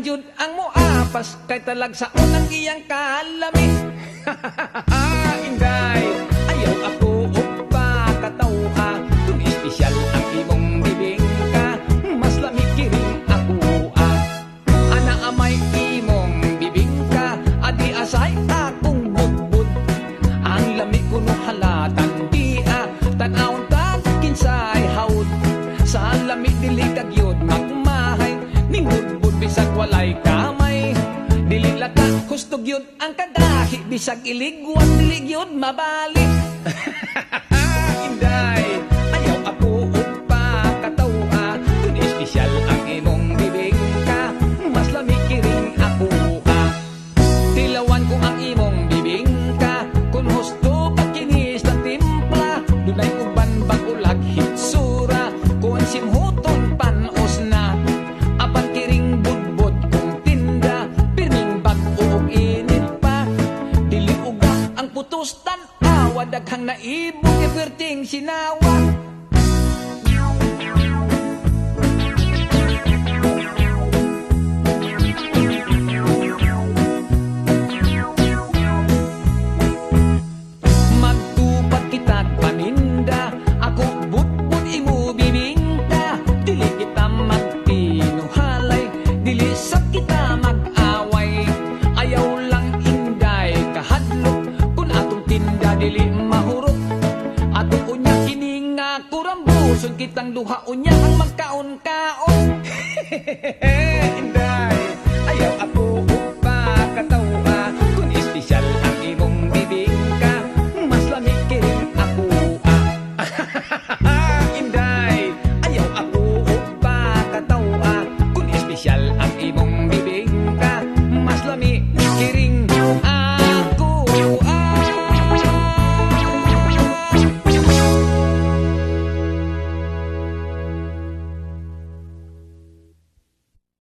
jud ang moapas kay talag sa unang iyang kalami. Inday, ayaw ako upa katawa kung espesyal ang imong bibing ka, mas lamig kiring ako ana amay imong bibing ka, adi asay akong budbud ang lamig ko no halatan di tanawon ta kinsay haud sa lamig dili kagyud magmahay ning budbud bisag walay kamay dili lata hustog yun ang kadahi bisag iligwan dili yun mabalik. Inday, ayaw ako upa katawa kung espesyal ang imong bibig ka, mas lamig kiring ako tilawan ko ang imong bibig ka kung husto pagkinis ng timpla dunay uban bagulag hitsura kung simhuton panos na apan kiring budbud kung tinda pirming bag-og init pa dili uga ang putos tan-awa daghang naibog iperting sinawa. Magtupad kitag paninda ako budbud imo bibingka dili kita magtinuhalay dili sa kita mag-away ayaw lang inday kahadlok kun atong tinda dili mahurot atong unya kini nga kurambuson kitang duha unya ang magkaon-kaon.